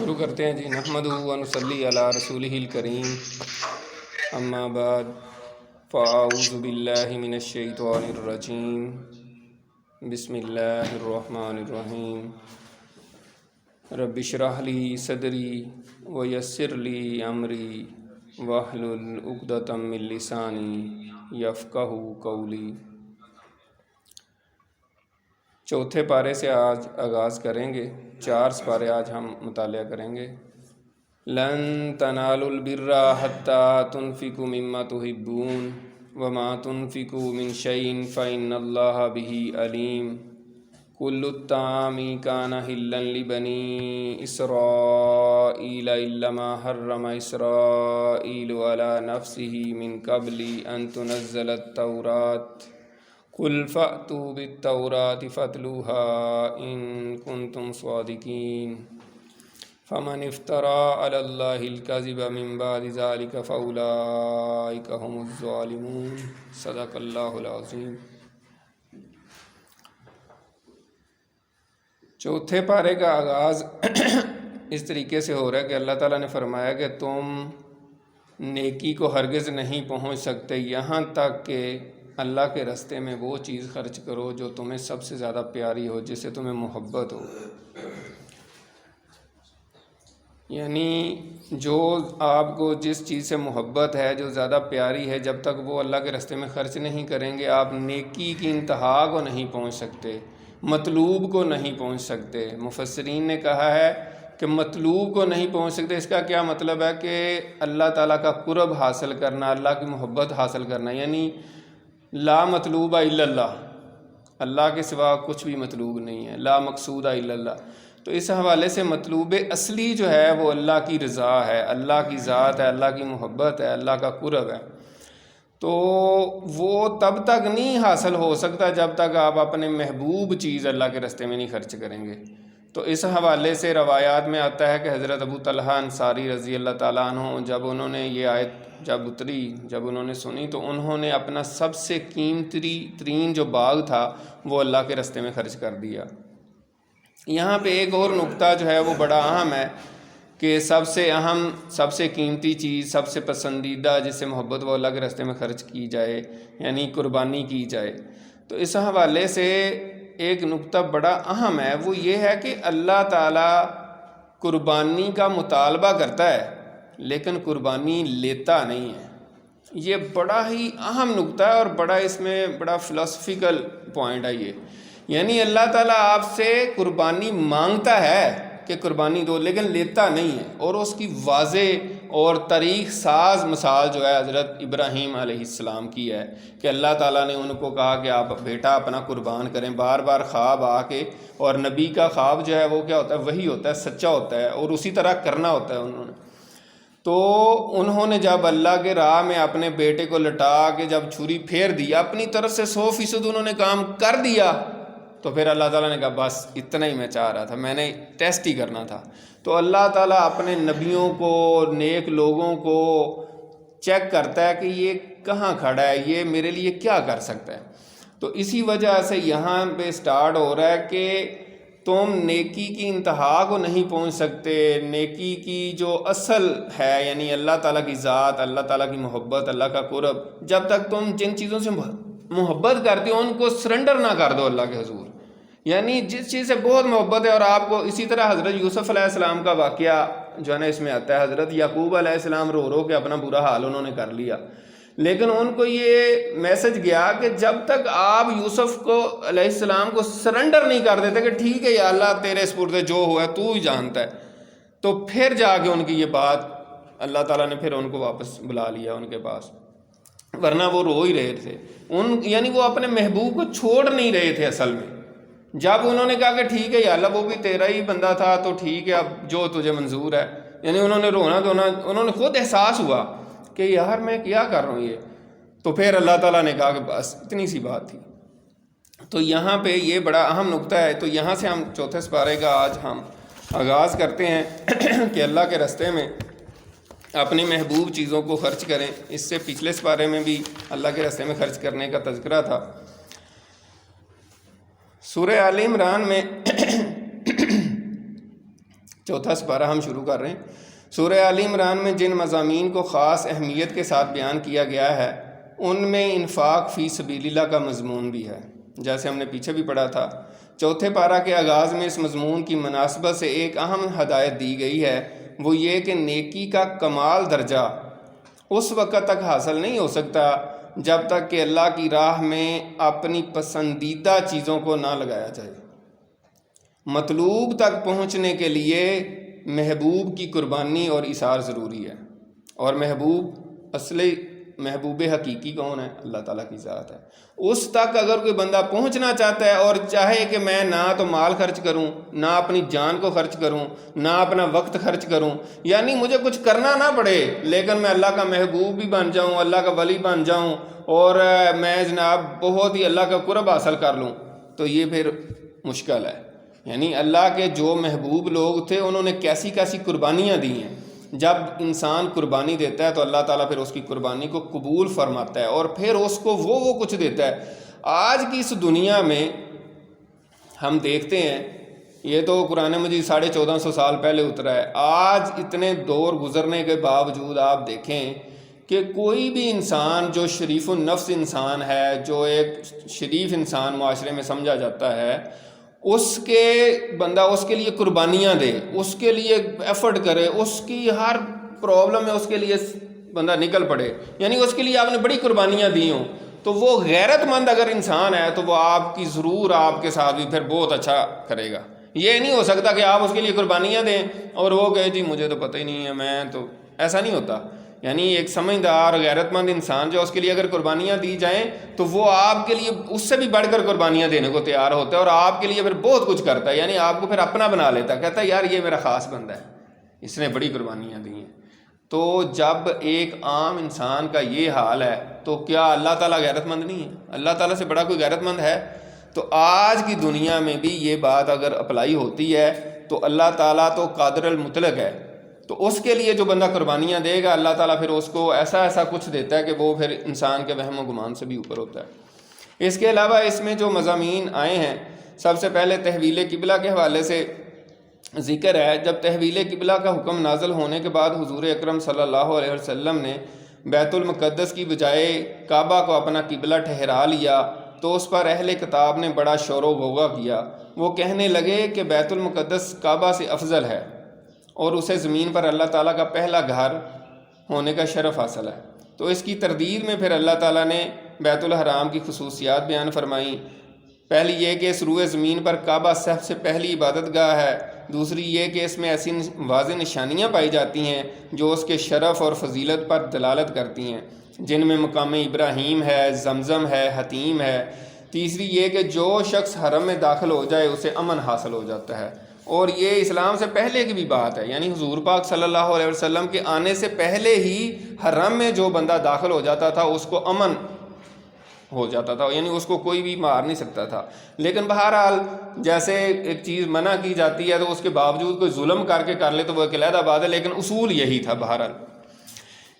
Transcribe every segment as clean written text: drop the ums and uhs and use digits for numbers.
شروع کرتے ہیں جی. نحمدہ و نصلی علی رسولہ الکریم. اما بعد فاعوذ باللہ من الشیطان الرجیم. بسم اللہ الرحمن الرحیم. رب اشرح لی صدری ویسر لی امری واحلل عقدۃ من لسانی یفقہوا قولی. چوتھے پارے سے آج آغاز کریں گے. 4 سپارے آج ہم مطالعہ کریں گے. لن تنالوا البر حتى تنفقوا مما تحبون وما تنفقوا من شيء فإن الله به عليم. كل الطعام كان حلا لبني إسرائيل إلا ما حرم إسرائيل على نفسه من قبل أن تنزل التوراة. قل فأتوا بالتوراة فاتلوها إن كنتم صادقين. فمن افترى على الله الكذب من بعد ذلك فأولئك هم الظالمون. صدق اللہ العظیم. چوتھے پارے کا آغاز اس طریقے سے ہو رہا ہے کہ اللہ تعالیٰ نے فرمایا کہ تم نیکی کو ہرگز نہیں پہنچ سکتے یہاں تک کہ اللہ کے راستے میں وہ چیز خرچ کرو جو تمہیں سب سے زیادہ پیاری ہو، جس سے تمہیں محبت ہو. یعنی جو آپ کو جس چیز سے محبت ہے، جو زیادہ پیاری ہے، جب تک وہ اللہ کے راستے میں خرچ نہیں کریں گے آپ نیکی کی انتہا کو نہیں پہنچ سکتے، مطلوب کو نہیں پہنچ سکتے. مفسرین نے کہا ہے کہ مطلوب کو نہیں پہنچ سکتے. اس کا کیا مطلب ہے کہ اللہ تعالیٰ کا قرب حاصل کرنا، اللہ کی محبت حاصل کرنا. یعنی لا مطلوب الا اللہ، اللہ کے سوا کچھ بھی مطلوب نہیں ہے. لا مقصود الا اللہ. تو اس حوالے سے مطلوب اصلی جو ہے وہ اللہ کی رضا ہے، اللہ کی ذات ہے، اللہ کی محبت ہے، اللہ کا قرب ہے. تو وہ تب تک نہیں حاصل ہو سکتا جب تک آپ اپنے محبوب چیز اللہ کے راستے میں نہیں خرچ کریں گے. تو اس حوالے سے روایات میں آتا ہے کہ حضرت ابو طلحہ انصاری رضی اللہ تعالیٰ عنہ جب انہوں نے یہ آیت جب اتری، جب انہوں نے سنی، تو انہوں نے اپنا سب سے قیمتی ترین جو باغ تھا وہ اللہ کے راستے میں خرچ کر دیا. یہاں پہ ایک اور نقطہ جو ہے وہ بڑا اہم ہے کہ سب سے اہم، سب سے قیمتی چیز، سب سے پسندیدہ جس سے محبت وہ اللہ کے راستے میں خرچ کی جائے، یعنی قربانی کی جائے. تو اس حوالے سے ایک نقطہ بڑا اہم ہے، وہ یہ ہے کہ اللہ تعالیٰ قربانی کا مطالبہ کرتا ہے لیکن قربانی لیتا نہیں ہے. یہ بڑا ہی اہم نقطہ ہے اور بڑا اس میں بڑا فلسفیکل پوائنٹ ہے یہ. یعنی اللہ تعالیٰ آپ سے قربانی مانگتا ہے کہ قربانی دو، لیکن لیتا نہیں ہے. اور اس کی واضح اور تاریخ ساز مثال جو ہے حضرت ابراہیم علیہ السلام کی ہے کہ اللہ تعالیٰ نے ان کو کہا کہ آپ بیٹا اپنا قربان کریں. بار بار خواب آ کے، اور نبی کا خواب جو ہے وہ کیا ہوتا ہے؟ وہی ہوتا ہے، سچا ہوتا ہے، اور اسی طرح کرنا ہوتا ہے انہوں نے. تو انہوں نے جب اللہ کے راہ میں اپنے بیٹے کو لٹا کے جب چھری پھیر دیا، اپنی طرف سے 100% انہوں نے کام کر دیا، تو پھر اللہ تعالیٰ نے کہا بس اتنا ہی میں چاہ رہا تھا، میں نے ٹیسٹ ہی کرنا تھا. تو اللہ تعالیٰ اپنے نبیوں کو، نیک لوگوں کو چیک کرتا ہے کہ یہ کہاں کھڑا ہے، یہ میرے لیے کیا کر سکتا ہے. تو اسی وجہ سے یہاں پہ سٹارٹ ہو رہا ہے کہ تم نیکی کی انتہا کو نہیں پہنچ سکتے. نیکی کی جو اصل ہے، یعنی اللہ تعالیٰ کی ذات، اللہ تعالیٰ کی محبت، اللہ کا قرب، جب تک تم جن چیزوں سے محبت کرتے ہو ان کو سرنڈر نہ کر دو اللہ کے حضور. یعنی جس چیز سے بہت محبت ہے، اور آپ کو اسی طرح حضرت یوسف علیہ السلام کا واقعہ جو ہے نا اس میں آتا ہے. حضرت یعقوب علیہ السلام رو رو کے اپنا برا حال انہوں نے کر لیا، لیکن ان کو یہ میسج گیا کہ جب تک آپ یوسف کو علیہ السلام کو سرنڈر نہیں کر دیتے کہ ٹھیک ہے یا اللہ تیرے سپرد جو ہوا ہے تو ہی جانتا ہے، تو پھر جا کے ان کی یہ بات اللہ تعالیٰ نے پھر ان کو واپس بلا لیا ان کے پاس، ورنہ وہ رو ہی رہے تھے. یعنی وہ اپنے محبوب کو چھوڑ نہیں رہے تھے اصل میں. جب انہوں نے کہا کہ ٹھیک ہے یا اللہ وہ بھی تیرا ہی بندہ تھا تو ٹھیک ہے، اب جو تجھے منظور ہے، یعنی انہوں نے رونا دھونا، انہوں نے خود احساس ہوا کہ یار میں کیا کر رہا ہوں یہ. تو پھر اللہ تعالیٰ نے کہا کہ بس اتنی سی بات تھی. تو یہاں پہ یہ بڑا اہم نقطہ ہے. تو یہاں سے ہم چوتھے سپارے کا آج ہم آغاز کرتے ہیں کہ اللہ کے راستے میں اپنی محبوب چیزوں کو خرچ کریں. اس سے پچھلے سپارے میں بھی اللہ کے راستے میں خرچ کرنے کا تذکرہ تھا. سورہ آل عمران میں چوتھا سپارہ ہم شروع کر رہے ہیں۔ سورہ آل عمران میں جن مضامین کو خاص اہمیت کے ساتھ بیان کیا گیا ہے ان میں انفاق فی سبیل اللہ کا مضمون بھی ہے، جیسے ہم نے پیچھے بھی پڑھا تھا۔ چوتھے پارہ کے آغاز میں اس مضمون کی مناسبت سے ایک اہم ہدایت دی گئی ہے، وہ یہ کہ نیکی کا کمال درجہ اس وقت تک حاصل نہیں ہو سکتا جب تک کہ اللہ کی راہ میں اپنی پسندیدہ چیزوں کو نہ لگایا جائے۔ مطلوب تک پہنچنے کے لیے محبوب کی قربانی اور ایثار ضروری ہے، اور اصلی محبوب حقیقی کون ہے؟ اللہ تعالیٰ کی ذات ہے۔ اس تک اگر کوئی بندہ پہنچنا چاہتا ہے اور چاہے کہ میں نہ تو مال خرچ کروں، نہ اپنی جان کو خرچ کروں، نہ اپنا وقت خرچ کروں، یعنی مجھے کچھ کرنا نہ پڑے لیکن میں اللہ کا محبوب بھی بن جاؤں، اللہ کا ولی بن جاؤں، اور میں جناب بہت ہی اللہ کا قرب حاصل کر لوں، تو یہ پھر مشکل ہے۔ یعنی اللہ کے جو محبوب لوگ تھے انہوں نے کیسی کیسی قربانیاں دی ہیں۔ جب انسان قربانی دیتا ہے تو اللہ تعالیٰ پھر اس کی قربانی کو قبول فرماتا ہے اور پھر اس کو وہ کچھ دیتا ہے۔ آج کی اس دنیا میں ہم دیکھتے ہیں، یہ تو قرآن مجید 1450 سال پہلے اترا ہے، آج اتنے دور گزرنے کے باوجود آپ دیکھیں کہ کوئی بھی انسان جو شریف النفس انسان ہے، جو ایک شریف انسان معاشرے میں سمجھا جاتا ہے، بندہ اس کے لیے قربانیاں دے، اس کے لیے ایفرٹ کرے، اس کی ہر پرابلم میں اس کے لیے بندہ نکل پڑے، یعنی اس کے لیے آپ نے بڑی قربانیاں دی ہوں، تو وہ غیرت مند اگر انسان ہے تو وہ آپ کی ضرور آپ کے ساتھ بھی پھر بہت اچھا کرے گا۔ یہ نہیں ہو سکتا کہ آپ اس کے لیے قربانیاں دیں اور وہ کہے جی مجھے تو پتہ ہی نہیں ہے، میں تو، ایسا نہیں ہوتا۔ یعنی ایک سمجھدار غیرت مند انسان جو اس کے لیے اگر قربانیاں دی جائیں تو وہ آپ کے لیے اس سے بھی بڑھ کر قربانیاں دینے کو تیار ہوتا ہے اور آپ کے لیے پھر بہت کچھ کرتا ہے، یعنی آپ کو پھر اپنا بنا لیتا ہے، کہتا ہے یار یہ میرا خاص بندہ ہے، اس نے بڑی قربانیاں دی ہیں۔ تو جب ایک عام انسان کا یہ حال ہے تو کیا اللہ تعالیٰ غیرت مند نہیں ہے؟ اللہ تعالیٰ سے بڑا کوئی غیرت مند ہے؟ تو آج کی دنیا میں بھی یہ بات اگر اپلائی ہوتی ہے تو اللہ تعالیٰ تو قادر المطلق ہے، تو اس کے لیے جو بندہ قربانیاں دے گا اللہ تعالیٰ پھر اس کو ایسا کچھ دیتا ہے کہ وہ پھر انسان کے وہم و گمان سے بھی اوپر ہوتا ہے۔ اس کے علاوہ اس میں جو مضامین آئے ہیں، سب سے پہلے تحویل قبلہ کے حوالے سے ذکر ہے۔ جب تحویل قبلہ کا حکم نازل ہونے کے بعد حضور اکرم صلی اللہ علیہ وسلم نے بیت المقدس کی بجائے کعبہ کو اپنا قبلہ ٹھہرا لیا تو اس پر اہل کتاب نے بڑا شور و غوغا کیا۔ وہ کہنے لگے کہ بیت المقدس کعبہ سے افضل ہے اور اسے زمین پر اللہ تعالیٰ کا پہلا گھر ہونے کا شرف حاصل ہے۔ تو اس کی تردید میں پھر اللہ تعالیٰ نے بیت الحرام کی خصوصیات بیان فرمائیں۔ پہلی یہ کہ اس روئے زمین پر کعبہ سب سے پہلی عبادت گاہ ہے، دوسری یہ کہ اس میں ایسی واضح نشانیاں پائی جاتی ہیں جو اس کے شرف اور فضیلت پر دلالت کرتی ہیں، جن میں مقام ابراہیم ہے، زمزم ہے، حتیم ہے۔ تیسری یہ کہ جو شخص حرم میں داخل ہو جائے اسے امن حاصل ہو جاتا ہے، اور یہ اسلام سے پہلے کی بھی بات ہے، یعنی حضور پاک صلی اللہ علیہ وسلم کے آنے سے پہلے ہی حرم میں جو بندہ داخل ہو جاتا تھا اس کو امن ہو جاتا تھا، یعنی اس کو کوئی بھی مار نہیں سکتا تھا۔ لیکن بہرحال جیسے ایک چیز منع کی جاتی ہے تو اس کے باوجود کوئی ظلم کر کے کر لے تو وہ ایک علیحدہ بات ہے، لیکن اصول یہی تھا۔ بہرحال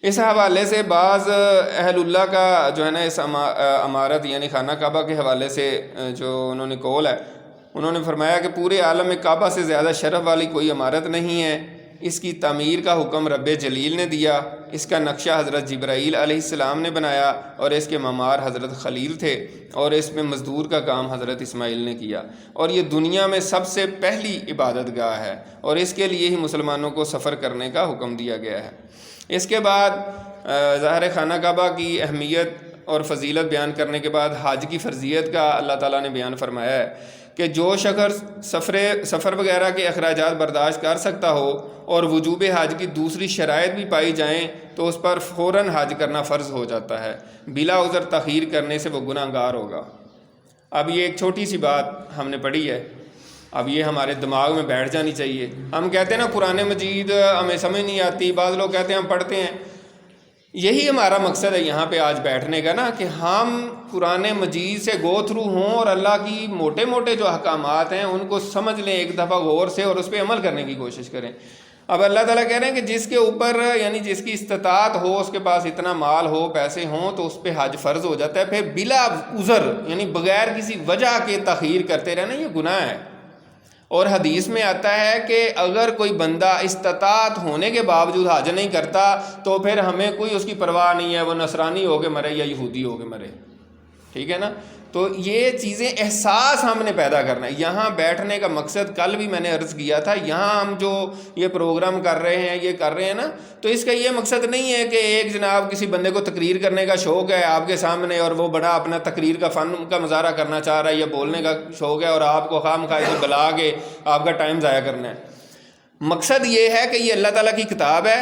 اس حوالے سے بعض اہل اللہ کا جو ہے نا اس عمارت یعنی خانہ کعبہ کے حوالے سے جو انہوں نے قول ہے، انہوں نے فرمایا کہ پورے عالم میں کعبہ سے زیادہ شرف والی کوئی عمارت نہیں ہے، اس کی تعمیر کا حکم رب جلیل نے دیا، اس کا نقشہ حضرت جبرائیل علیہ السلام نے بنایا اور اس کے معمار حضرت خلیل تھے، اور اس میں مزدور کا کام حضرت اسماعیل نے کیا، اور یہ دنیا میں سب سے پہلی عبادت گاہ ہے اور اس کے لیے ہی مسلمانوں کو سفر کرنے کا حکم دیا گیا ہے۔ اس کے بعد ظاہر خانہ کعبہ کی اہمیت اور فضیلت بیان کرنے کے بعد حج کی فرضیت کا اللہ تعالیٰ نے بیان فرمایا ہے کہ جو شخص سفر وغیرہ کے اخراجات برداشت کر سکتا ہو اور وجوب حج کی دوسری شرائط بھی پائی جائیں تو اس پر فوراً حج کرنا فرض ہو جاتا ہے، بلا عذر تاخیر کرنے سے وہ گناہ گار ہوگا۔ اب یہ ایک چھوٹی سی بات ہم نے پڑھی ہے، اب یہ ہمارے دماغ میں بیٹھ جانی چاہیے۔ ہم کہتے ہیں نا قرآن مجید ہمیں سمجھ نہیں آتی، بعض لوگ کہتے ہیں ہم پڑھتے ہیں، یہی ہمارا مقصد ہے یہاں پہ آج بیٹھنے کا نا، کہ ہم قرآن مجید سے گو تھرو ہوں اور اللہ کی موٹے موٹے جو احکامات ہیں ان کو سمجھ لیں ایک دفعہ غور سے اور اس پہ عمل کرنے کی کوشش کریں۔ اب اللہ تعالیٰ کہہ رہے ہیں کہ جس کے اوپر یعنی جس کی استطاعت ہو، اس کے پاس اتنا مال ہو، پیسے ہوں، تو اس پہ حج فرض ہو جاتا ہے، پھر بلا عذر یعنی بغیر کسی وجہ کے تاخیر کرتے رہنا یہ گناہ ہے۔ اور حدیث میں آتا ہے کہ اگر کوئی بندہ استطاعت ہونے کے باوجود حج نہیں کرتا تو پھر ہمیں کوئی اس کی پرواہ نہیں ہے، وہ نصرانی ہو کے مرے یا یہودی ہو کے مرے، ٹھیک ہے نا. تو یہ چیزیں احساس ہم نے پیدا کرنا ہے. یہاں بیٹھنے کا مقصد کل بھی میں نے عرض کیا تھا، یہاں ہم جو یہ پروگرام کر رہے ہیں، یہ کر رہے ہیں نا، تو اس کا یہ مقصد نہیں ہے کہ ایک جناب کسی بندے کو تقریر کرنے کا شوق ہے آپ کے سامنے اور وہ بڑا اپنا تقریر کا فن کا مظاہرہ کرنا چاہ رہا ہے یا بولنے کا شوق ہے اور آپ کو خواہ مخواہ سے بلا کے آپ کا ٹائم ضائع کرنا ہے. مقصد یہ ہے کہ یہ اللہ تعالیٰ کی کتاب ہے.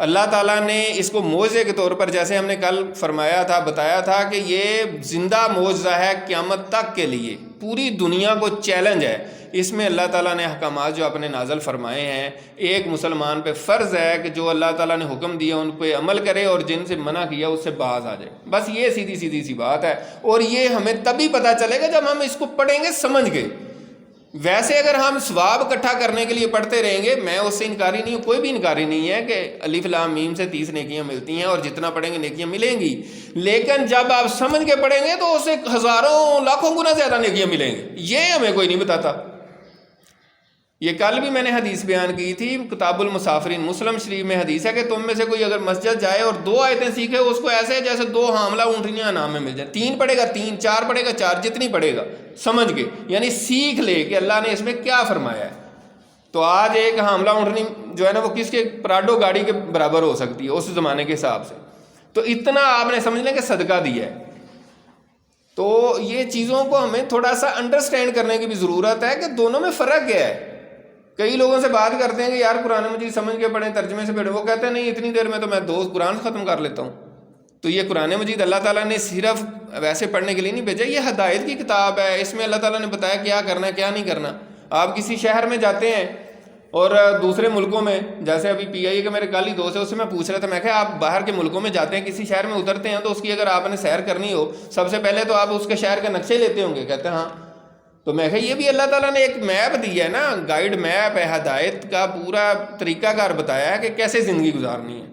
اللہ تعالیٰ نے اس کو معجزے کے طور پر، جیسے ہم نے کل فرمایا تھا، بتایا تھا کہ یہ زندہ معجزہ ہے قیامت تک کے لیے، پوری دنیا کو چیلنج ہے. اس میں اللہ تعالیٰ نے احکامات جو اپنے نازل فرمائے ہیں، ایک مسلمان پہ فرض ہے کہ جو اللہ تعالیٰ نے حکم دیا ان پہ عمل کرے اور جن سے منع کیا اس سے باز آ جائے. بس یہ سیدھی سی بات ہے، اور یہ ہمیں تبھی پتہ چلے گا جب ہم اس کو پڑھیں گے، سمجھ گئے. ویسے اگر ہم ثواب اکٹھا کرنے کے لیے پڑھتے رہیں گے، میں اس سے انکاری نہیں ہوں، کوئی بھی انکاری نہیں ہے کہ الف لام میم سے 30 نیکیاں ملتی ہیں اور جتنا پڑھیں گے نیکیاں ملیں گی، لیکن جب آپ سمجھ کے پڑھیں گے تو اس سے ہزاروں لاکھوں گنا زیادہ نیکیاں ملیں گی. یہ ہمیں کوئی نہیں بتاتا. یہ کل بھی میں نے حدیث بیان کی تھی، کتاب المسافرین، مسلم شریف میں حدیث ہے کہ تم میں سے کوئی اگر مسجد جائے اور 2 آیتیں سیکھے، اس کو ایسے جیسے 2 حاملہ اونٹنیاں انعام میں مل جائیں. 3 پڑھے گا 3، 4 پڑھے گا 4، جتنی پڑھے گا سمجھ کے، یعنی سیکھ لے کہ اللہ نے اس میں کیا فرمایا ہے. تو آج ایک حاملہ اونٹنی جو ہے نا وہ کس کے پراڈو گاڑی کے برابر ہو سکتی ہے اس زمانے کے حساب سے. تو اتنا آپ نے سمجھ لیں کہ صدقہ دیا ہے. تو یہ چیزوں کو ہمیں تھوڑا سا انڈرسٹینڈ کرنے کی بھی ضرورت ہے کہ دونوں میں فرق کیا ہے. کئی لوگوں سے بات کرتے ہیں کہ یار قرآن مجید سمجھ کے پڑھیں، ترجمے سے پڑھیں، وہ کہتے ہیں نہیں اتنی دیر میں تو میں 2 قرآن ختم کر لیتا ہوں. تو یہ قرآن مجید اللہ تعالیٰ نے صرف ویسے پڑھنے کے لیے نہیں بھیجا، یہ ہدایت کی کتاب ہے. اس میں اللہ تعالیٰ نے بتایا کیا کرنا ہے کیا نہیں کرنا. آپ کسی شہر میں جاتے ہیں اور دوسرے ملکوں میں، جیسے ابھی پی آئی اے کا میرے کل ہی دوست ہے، اس سے میں پوچھ رہا تھا، میں کہا آپ باہر کے ملکوں میں جاتے ہیں، کسی شہر میں اترتے ہیں تو اس کی اگر آپ نے سیر کرنی ہو سب سے پہلے تو آپ اس کے شہر کے نقشے لیتے ہوں گے. کہتے ہیں ہاں. تو میں کہا یہ بھی اللہ تعالیٰ نے ایک میپ دیا ہے نا، گائیڈ میپ ہے، ہدایت کا پورا طریقہ کار بتایا ہے کہ کیسے زندگی گزارنی ہے.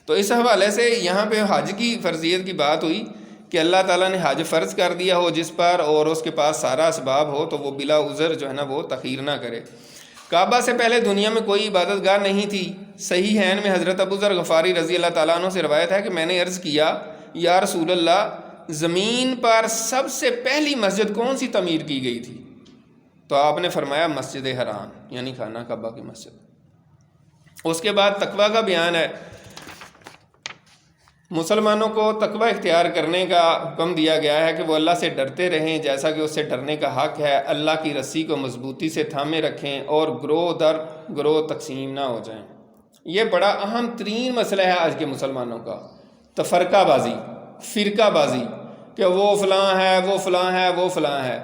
تو اس حوالے سے یہاں پہ حج کی فرضیت کی بات ہوئی کہ اللہ تعالیٰ نے حج فرض کر دیا ہو جس پر اور اس کے پاس سارا اسباب ہو تو وہ بلا عذر جو ہے نا وہ تاخیر نہ کرے. کعبہ سے پہلے دنیا میں کوئی عبادت گاہ نہیں تھی. صحیحین میں حضرت ابو ذر غفاری رضی اللہ تعالیٰ عنہ سے روایت ہے کہ میں نے عرض کیا یا رسول اللہ، زمین پر سب سے پہلی مسجد کون سی تعمیر کی گئی تھی؟ تو آپ نے فرمایا مسجد حرام، یعنی خانہ کعبہ کی مسجد. اس کے بعد تقویٰ کا بیان ہے. مسلمانوں کو تقویٰ اختیار کرنے کا حکم دیا گیا ہے کہ وہ اللہ سے ڈرتے رہیں جیسا کہ اس سے ڈرنے کا حق ہے. اللہ کی رسی کو مضبوطی سے تھامے رکھیں اور گروہ در گروہ تقسیم نہ ہو جائیں. یہ بڑا اہم ترین مسئلہ ہے آج کے مسلمانوں کا، تفرقہ بازی، فرقہ بازی، کہ وہ فلاں ہے، وہ فلاں ہے، وہ فلاں ہے.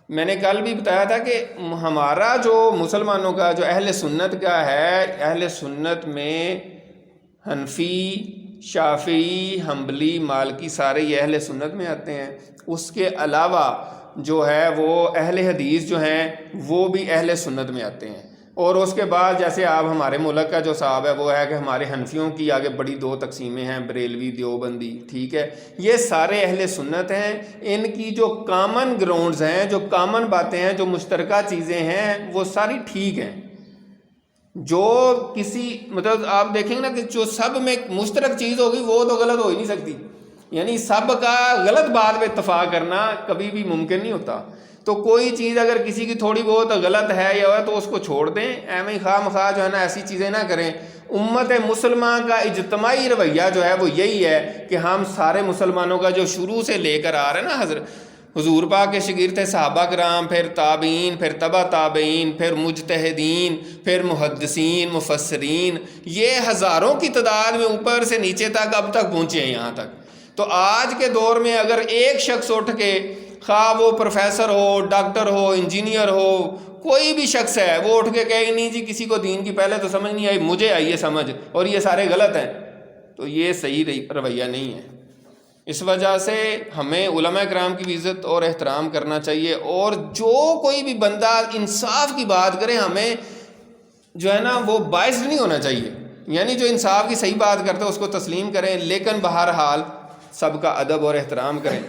میں نے کل بھی بتایا تھا کہ ہمارا جو مسلمانوں کا جو اہل سنت کا ہے، اہل سنت میں حنفی، شافعی، حنبلی، مالکی سارے یہ اہل سنت میں آتے ہیں. اس کے علاوہ جو ہے وہ اہل حدیث جو ہیں وہ بھی اہل سنت میں آتے ہیں. اور اس کے بعد جیسے آپ ہمارے ملک کا جو صاحب ہے وہ ہے کہ ہمارے حنفیوں کی آگے بڑی 2 تقسیمیں ہیں، بریلوی، دیوبندی، ٹھیک ہے. یہ سارے اہل سنت ہیں. ان کی جو کامن گراؤنڈز ہیں، جو کامن باتیں ہیں، جو مشترکہ چیزیں ہیں وہ ساری ٹھیک ہیں. جو کسی مطلب آپ دیکھیں گے نا کہ جو سب میں مشترک چیز ہوگی وہ تو غلط ہو ہی نہیں سکتی. یعنی سب کا غلط بات پہ اتفاق کرنا کبھی بھی ممکن نہیں ہوتا. تو کوئی چیز اگر کسی کی تھوڑی بہت غلط ہے یا تو اس کو چھوڑ دیں، ایویں خواہ مخواہ جو ہے نا ایسی چیزیں نہ کریں. امت مسلمہ کا اجتماعی رویہ جو ہے وہ یہی ہے کہ ہم سارے مسلمانوں کا جو شروع سے لے کر آ رہے ہیں نا، حضور پاک کے شاگرد تھے صحابہ کرام، پھر تابعین، پھر تبع تابعین، پھر مجتہدین، پھر محدثین، مفسرین، یہ ہزاروں کی تعداد میں اوپر سے نیچے تک اب تک پہنچے ہیں یہاں تک. تو آج کے دور میں اگر ایک شخص اٹھ کے، خواہ وہ پروفیسر ہو، ڈاکٹر ہو، انجینئر ہو، کوئی بھی شخص ہے، وہ اٹھ کے کہے نہیں جی کسی کو دین کی پہلے تو سمجھ نہیں آئی، مجھے آئی ہے سمجھ اور یہ سارے غلط ہیں، تو یہ صحیح رویہ نہیں ہے. اس وجہ سے ہمیں علماء کرام کی بھی عزت اور احترام کرنا چاہیے. اور جو کوئی بھی بندہ انصاف کی بات کرے ہمیں جو ہے نا وہ باعث نہیں ہونا چاہیے. یعنی جو انصاف کی صحیح بات کرتے ہیں اس کو تسلیم کریں، لیکن بہرحال سب کا ادب اور احترام کریں.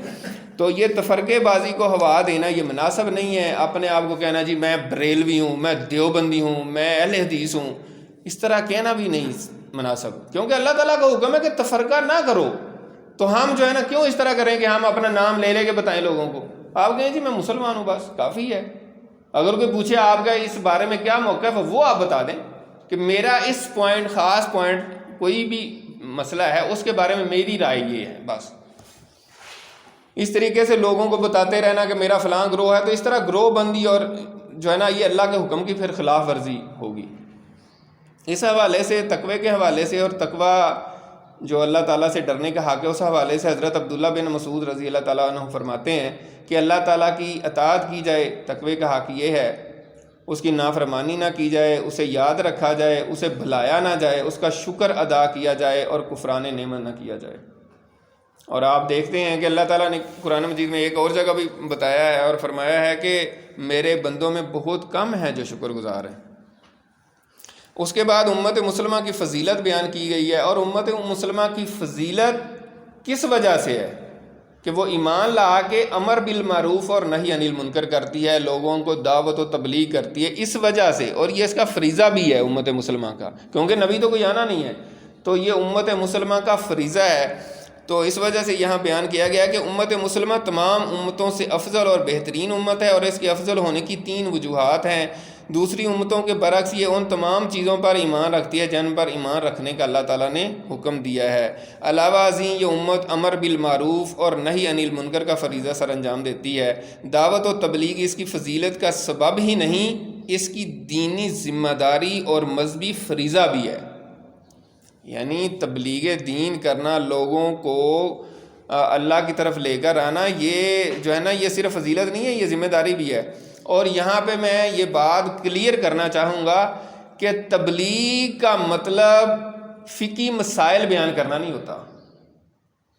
تو یہ تفرقے بازی کو ہوا دینا یہ مناسب نہیں ہے. اپنے آپ کو کہنا جی میں بریلوی ہوں، میں دیوبندی ہوں، میں اہل حدیث ہوں، اس طرح کہنا بھی نہیں مناسب، کیونکہ اللہ تعالیٰ کا حکم ہے کہ تفرقہ نہ کرو. تو ہم جو ہے نا کیوں اس طرح کریں کہ ہم اپنا نام لے لے کے بتائیں لوگوں کو. آپ کہیں جی میں مسلمان ہوں، بس کافی ہے. اگر کوئی پوچھے آپ کا اس بارے میں کیا موقف ہے، وہ آپ بتا دیں کہ میرا اس پوائنٹ، خاص پوائنٹ، کوئی بھی مسئلہ ہے اس کے بارے میں میری رائے یہ ہے بس. اس طریقے سے لوگوں کو بتاتے رہنا کہ میرا فلاں گروہ ہے، تو اس طرح گروہ بندی اور جو ہے نا یہ اللہ کے حکم کی پھر خلاف ورزی ہوگی. اس حوالے سے تقوی کے حوالے سے، اور تقوی جو اللہ تعالیٰ سے ڈرنے کا حق ہے، اس حوالے سے حضرت عبداللہ بن مسعود رضی اللہ تعالیٰ عنہ فرماتے ہیں کہ اللہ تعالیٰ کی اطاعت کی جائے. تقوی کا حق یہ ہے اس کی نافرمانی نہ کی جائے، اسے یاد رکھا جائے، اسے بھلایا نہ جائے، اس کا شکر ادا کیا جائے اور کفران نعمت نہ کیا جائے. اور آپ دیکھتے ہیں کہ اللہ تعالیٰ نے قرآن مجید میں ایک اور جگہ بھی بتایا ہے اور فرمایا ہے کہ میرے بندوں میں بہت کم ہیں جو شکر گزار ہیں. اس کے بعد امت مسلمہ کی فضیلت بیان کی گئی ہے، اور امت مسلمہ کی فضیلت کس وجہ سے ہے کہ وہ ایمان لا کے امر بالمعروف اور نہی عن المنکر کرتی ہے، لوگوں کو دعوت و تبلیغ کرتی ہے. اس وجہ سے، اور یہ اس کا فریضہ بھی ہے امت مسلمہ کا، کیونکہ نبی تو کوئی آنا نہیں ہے، تو یہ امت مسلمہ کا فریضہ ہے. تو اس وجہ سے یہاں بیان کیا گیا کہ امت مسلمہ تمام امتوں سے افضل اور بہترین امت ہے، اور اس کے افضل ہونے کی 3 وجوہات ہیں. دوسری امتوں کے برعکس یہ ان تمام چیزوں پر ایمان رکھتی ہے جن پر ایمان رکھنے کا اللہ تعالیٰ نے حکم دیا ہے. علاوہ ازیں یہ امت امر بالمعروف اور نہی عن المنکر کا فریضہ سر انجام دیتی ہے. دعوت و تبلیغ اس کی فضیلت کا سبب ہی نہیں، اس کی دینی ذمہ داری اور مذہبی فریضہ بھی ہے. یعنی تبلیغ دین کرنا، لوگوں کو اللہ کی طرف لے کر آنا، یہ جو ہے نا یہ صرف فضیلت نہیں ہے، یہ ذمہ داری بھی ہے. اور یہاں پہ میں یہ بات کلیئر کرنا چاہوں گا کہ تبلیغ کا مطلب فقہی مسائل بیان کرنا نہیں ہوتا،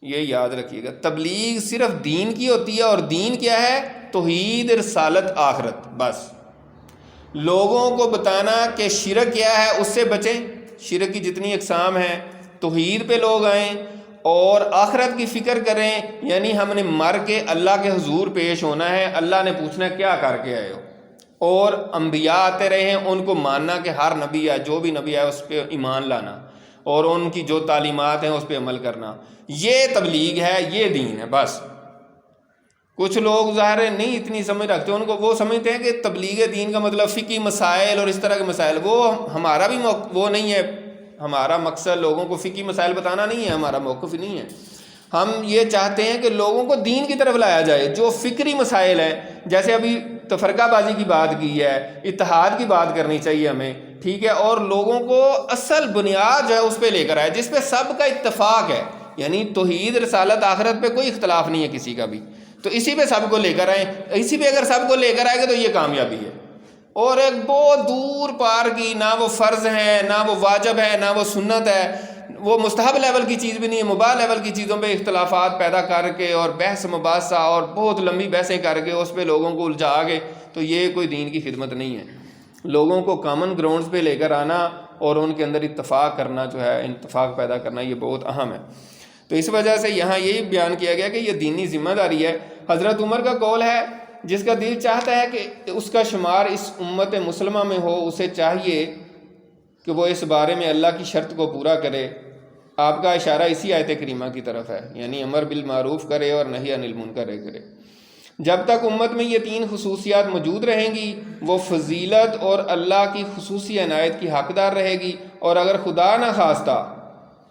یہ یاد رکھیے گا. تبلیغ صرف دین کی ہوتی ہے، اور دین کیا ہے؟ توحید، رسالت، آخرت. بس لوگوں کو بتانا کہ شرک کیا ہے، اس سے بچیں، شرک کی جتنی اقسام ہیں، توحید پہ لوگ آئیں اور آخرت کی فکر کریں. یعنی ہم نے مر کے اللہ کے حضور پیش ہونا ہے، اللہ نے پوچھنا ہے کیا کر کے آئے ہو. اور انبیاء آتے رہے ہیں، ان کو ماننا کہ ہر نبی ہے، جو بھی نبی ہے اس پہ ایمان لانا، اور ان کی جو تعلیمات ہیں اس پہ عمل کرنا. یہ تبلیغ ہے، یہ دین ہے. بس کچھ لوگ ظاہر ہے نہیں اتنی سمجھ رکھتے، ان کو وہ سمجھتے ہیں کہ تبلیغ دین کا مطلب فقہی مسائل اور اس طرح کے مسائل. وہ ہمارا بھی وہ نہیں ہے. ہمارا مقصد لوگوں کو فقہی مسائل بتانا نہیں ہے، ہمارا موقف ہی نہیں ہے. ہم یہ چاہتے ہیں کہ لوگوں کو دین کی طرف لایا جائے. جو فکری مسائل ہیں، جیسے ابھی تفرقہ بازی کی بات کی ہے، اتحاد کی بات کرنی چاہیے ہمیں، ٹھیک ہے، اور لوگوں کو اصل بنیاد جو ہے اس پہ لے کر آئے جس پہ سب کا اتفاق ہے. یعنی توحید، رسالت، آخرت پہ کوئی اختلاف نہیں ہے کسی کا بھی، تو اسی پہ سب کو لے کر آئیں. اسی پہ اگر سب کو لے کر آئے گا تو یہ کامیابی ہے. اور ایک بہت دور پار کی، نہ وہ فرض ہے، نہ وہ واجب ہے، نہ وہ سنت ہے، وہ مستحب لیول کی چیز بھی نہیں ہے، مباح لیول کی چیزوں پہ اختلافات پیدا کر کے اور بحث مباحثہ اور بہت لمبی بحثیں کر کے اس پہ لوگوں کو الجھا کے، تو یہ کوئی دین کی خدمت نہیں ہے. لوگوں کو کامن گراؤنڈز پہ لے کر آنا اور ان کے اندر اتفاق کرنا جو ہے، اتفاق پیدا کرنا، یہ بہت اہم ہے. تو اس وجہ سے یہاں یہی بیان کیا گیا کہ یہ دینی ذمہ داری ہے. حضرت عمر کا قول ہے، جس کا دل چاہتا ہے کہ اس کا شمار اس امت مسلمہ میں ہو، اسے چاہیے کہ وہ اس بارے میں اللہ کی شرط کو پورا کرے. آپ کا اشارہ اسی آیت کریمہ کی طرف ہے، یعنی امر بالمعروف کرے اور نہی عن المنکر کرے. جب تک امت میں یہ 3 خصوصیات موجود رہیں گی، وہ فضیلت اور اللہ کی خصوصی عنایت کی حقدار رہے گی. اور اگر خدا نہ خواستہ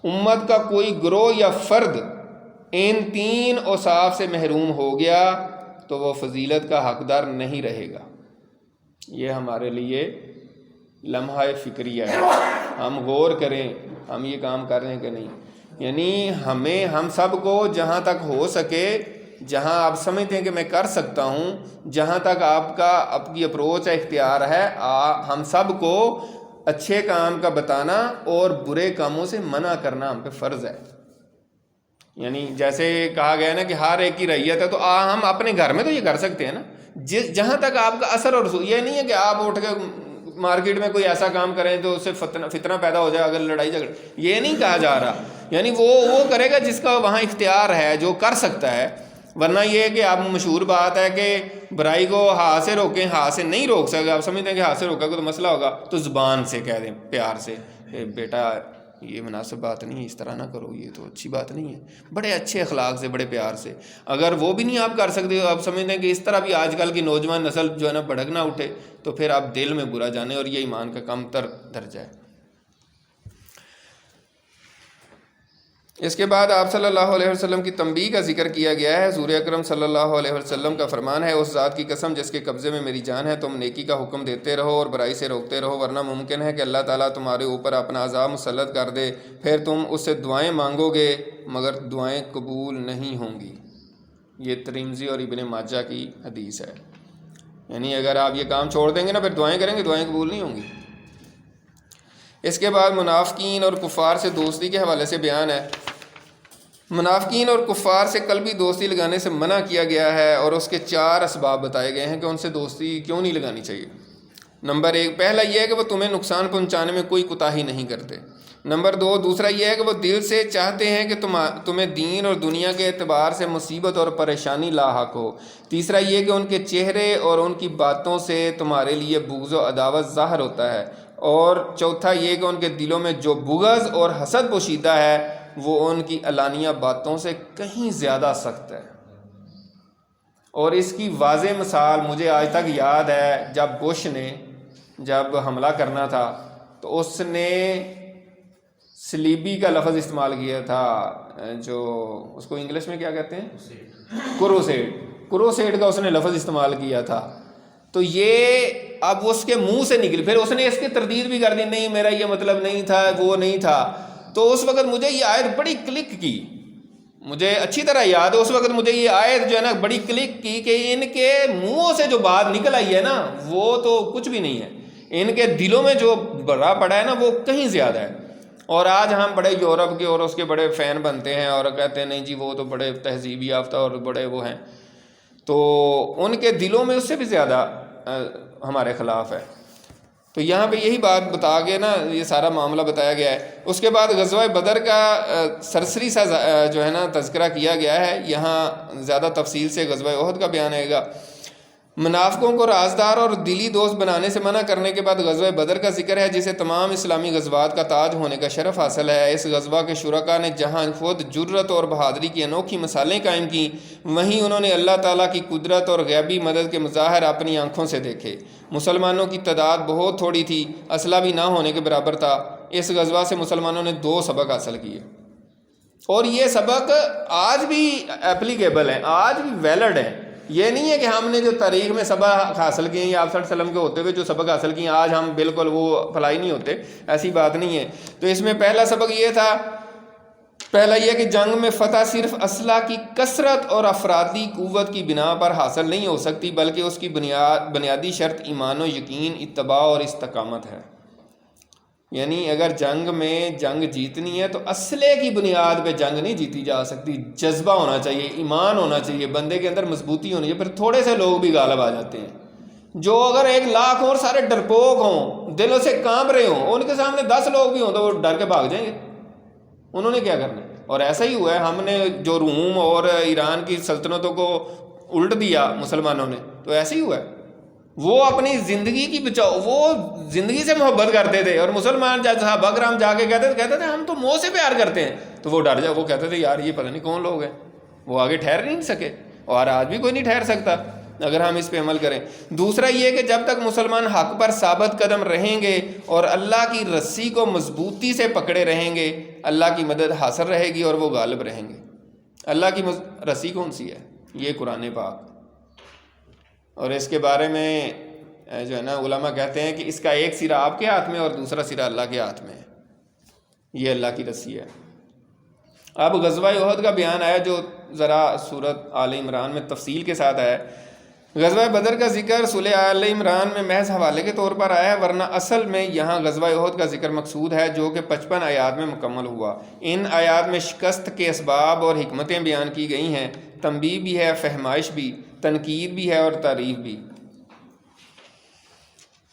امت کا کوئی گروہ یا فرد ان 3 اوصاف سے محروم ہو گیا تو وہ فضیلت کا حقدار نہیں رہے گا. یہ ہمارے لیے لمحہ فکریہ ہے. ہم غور کریں ہم یہ کام کر رہے ہیں کہ نہیں. یعنی ہم سب کو جہاں تک ہو سکے، جہاں آپ سمجھتے ہیں کہ میں کر سکتا ہوں، جہاں تک آپ کی اپروچ ہے، اختیار ہے، ہم سب کو اچھے کام کا بتانا اور برے کاموں سے منع کرنا ہم پہ فرض ہے. یعنی جیسے کہا گیا نا کہ ہر ایک کی رعیت ہے، تو ہم اپنے گھر میں تو یہ کر سکتے ہیں نا. جہاں تک آپ کا اثر اور یہ نہیں ہے کہ آپ اٹھ کے مارکیٹ میں کوئی ایسا کام کریں تو اس سے فتنہ پیدا ہو جائے، اگر لڑائی جھگڑ، یہ نہیں کہا جا رہا. یعنی وہ کرے گا جس کا وہاں اختیار ہے، جو کر سکتا ہے. ورنہ یہ ہے کہ آپ مشہور بات ہے کہ برائی کو ہاتھ سے روکیں، ہاتھ سے نہیں روک سکے، آپ سمجھتے ہیں کہ ہاتھ سے روکا گے تو مسئلہ ہوگا، تو زبان سے کہہ دیں پیار سے بیٹا یہ مناسب بات نہیں ہے، اس طرح نہ کرو، یہ تو اچھی بات نہیں ہے، بڑے اچھے اخلاق سے، بڑے پیار سے۔ اگر وہ بھی نہیں آپ کر سکتے، آپ سمجھتے ہیں کہ اس طرح بھی آج کل کی نوجوان نسل جو ہے نا بھڑک نہ اٹھے، تو پھر آپ دل میں برا جانیں، اور یہ ایمان کا کم تر درجہ ہے۔ اس کے بعد آپ صلی اللہ علیہ وسلم کی تنبیہ کا ذکر کیا گیا ہے۔ حضور اکرم صلی اللہ علیہ وسلم کا فرمان ہے، اس ذات کی قسم جس کے قبضے میں میری جان ہے، تم نیکی کا حکم دیتے رہو اور برائی سے روکتے رہو، ورنہ ممکن ہے کہ اللہ تعالیٰ تمہارے اوپر اپنا عذاب مسلط کر دے، پھر تم اس سے دعائیں مانگو گے مگر دعائیں قبول نہیں ہوں گی۔ یہ ترمذی اور ابن ماجہ کی حدیث ہے، یعنی اگر آپ یہ کام چھوڑ دیں گے نا، پھر دعائیں کریں گے، دعائیں قبول نہیں ہوں گی۔ اس کے بعد منافقین اور کفار سے دوستی کے حوالے سے بیان ہے۔ منافقین اور کفار سے قلبی دوستی لگانے سے منع کیا گیا ہے، اور اس کے 4 اسباب بتائے گئے ہیں کہ ان سے دوستی کیوں نہیں لگانی چاہیے۔ نمبر 1، پہلا یہ ہے کہ وہ تمہیں نقصان پہنچانے میں کوئی کوتاہی نہیں کرتے۔ نمبر 2، دوسرا یہ ہے کہ وہ دل سے چاہتے ہیں کہ تمہیں دین اور دنیا کے اعتبار سے مصیبت اور پریشانی لاحق ہو۔ تیسرا یہ کہ ان کے چہرے اور ان کی باتوں سے تمہارے لیے بغض و عداوت ظاہر ہوتا ہے۔ اور چوتھا یہ کہ ان کے دلوں میں جو بغض اور حسد پوشیدہ ہے وہ ان کی علانیہ باتوں سے کہیں زیادہ سخت ہے۔ اور اس کی واضح مثال مجھے آج تک یاد ہے، جب بش نے جب حملہ کرنا تھا تو اس نے سلیبی کا لفظ استعمال کیا تھا، جو اس کو انگلش میں کیا کہتے ہیں، کروسیڈ کا اس نے لفظ استعمال کیا تھا۔ تو یہ اب اس کے منہ سے نکلی، پھر اس نے اس کی تردید بھی کر دی، نہیں میرا یہ مطلب نہیں تھا، وہ نہیں تھا۔ تو اس وقت مجھے یہ آیت بڑی کلک کی، مجھے اچھی طرح یاد ہے، اس وقت مجھے یہ آیت جو ہے نا بڑی کلک کی کہ ان کے منہوں سے جو بات نکل آئی ہے نا وہ تو کچھ بھی نہیں ہے، ان کے دلوں میں جو بھرا پڑا ہے نا وہ کہیں زیادہ ہے۔ اور آج ہم بڑے یورپ کے اور اس کے بڑے فین بنتے ہیں اور کہتے ہیں نہیں جی وہ تو بڑے تہذیبی یافتہ اور بڑے وہ ہیں، تو ان کے دلوں میں اس سے بھی زیادہ ہمارے خلاف ہے۔ تو یہاں پہ یہی بات بتا کے نا یہ سارا معاملہ بتایا گیا ہے۔ اس کے بعد غزوہ بدر کا سرسری سا جو ہے نا تذکرہ کیا گیا ہے، یہاں زیادہ تفصیل سے غزوہ احد کا بیان آئے گا۔ منافقوں کو رازدار اور دلی دوست بنانے سے منع کرنے کے بعد غزوہ بدر کا ذکر ہے، جسے تمام اسلامی غزوات کا تاج ہونے کا شرف حاصل ہے۔ اس غزوہ کے شرکاء نے جہاں خود جرت اور بہادری کی انوکھی مثالیں قائم کیں، وہیں انہوں نے اللہ تعالیٰ کی قدرت اور غیبی مدد کے مظاہر اپنی آنکھوں سے دیکھے۔ مسلمانوں کی تعداد بہت تھوڑی تھی، اسلحہ بھی نہ ہونے کے برابر تھا۔ اس غزوہ سے مسلمانوں نے 2 سبق حاصل کیے، اور یہ سبق آج بھی اپلیکیبل ہیں، آج بھی ویلڈ ہیں۔ یہ نہیں ہے کہ ہم نے جو تاریخ میں سبق حاصل کیے یا آپ صلی اللہ علیہ وسلم کے ہوتے ہوئے جو سبق حاصل کیے آج ہم بالکل وہ اپلائی نہیں ہوتے، ایسی بات نہیں ہے۔ تو اس میں پہلا سبق یہ تھا، پہلا یہ کہ جنگ میں فتح صرف اسلحہ کی کثرت اور افرادی قوت کی بنا پر حاصل نہیں ہو سکتی، بلکہ اس کی بنیادی شرط ایمان و یقین، اتباع اور استقامت ہے۔ یعنی اگر جنگ میں جنگ جیتنی ہے تو اسلحے کی بنیاد پہ جنگ نہیں جیتی جا سکتی، جذبہ ہونا چاہیے، ایمان ہونا چاہیے، بندے کے اندر مضبوطی ہونی چاہیے، پھر تھوڑے سے لوگ بھی غالب آ جاتے ہیں۔ جو اگر 1 لاکھ ہوں اور سارے ڈرپوک ہوں، دلوں سے کانپ رہے ہوں، ان کے سامنے 10 لوگ بھی ہوں تو وہ ڈر کے بھاگ جائیں گے، انہوں نے کیا کرنا ہے۔ اور ایسا ہی ہوا ہے، ہم نے جو روم اور ایران کی سلطنتوں کو الٹ دیا مسلمانوں نے، تو ایسے ہی ہوا ہے۔ وہ اپنی زندگی کی بچاؤ، وہ زندگی سے محبت کرتے تھے، اور مسلمان جب صحابہ کرام جا کے کہتے تھے ہم تو موت سے پیار کرتے ہیں، تو وہ ڈر جائے، وہ کہتے تھے یار یہ پتہ نہیں کون لوگ ہیں، وہ آگے ٹھہر نہیں سکے، اور آج بھی کوئی نہیں ٹھہر سکتا اگر ہم اس پہ عمل کریں۔ دوسرا یہ کہ جب تک مسلمان حق پر ثابت قدم رہیں گے اور اللہ کی رسی کو مضبوطی سے پکڑے رہیں گے، اللہ کی مدد حاصل رہے گی اور وہ غالب رہیں گے۔ اللہ کی رسی کون سی ہے؟ یہ قرآن پاک، اور اس کے بارے میں جو ہے نا علماء کہتے ہیں کہ اس کا ایک سرا آپ کے ہاتھ میں اور دوسرا سرا اللہ کے ہاتھ میں ہے، یہ اللہ کی رسی ہے۔ اب غزوہ احد کا بیان آیا جو ذرا سورۃ آل عمران میں تفصیل کے ساتھ آیا۔ غزوہ بدر کا ذکر سورہ آل عمران میں محض حوالے کے طور پر آیا ہے، ورنہ اصل میں یہاں غزوہ احد کا ذکر مقصود ہے، جو کہ 55 آیات میں مکمل ہوا۔ ان آیات میں شکست کے اسباب اور حکمتیں بیان کی گئی ہیں، تنبیہ بھی ہے، فہمائش بھی، تنقید بھی ہے اور تعریف بھی۔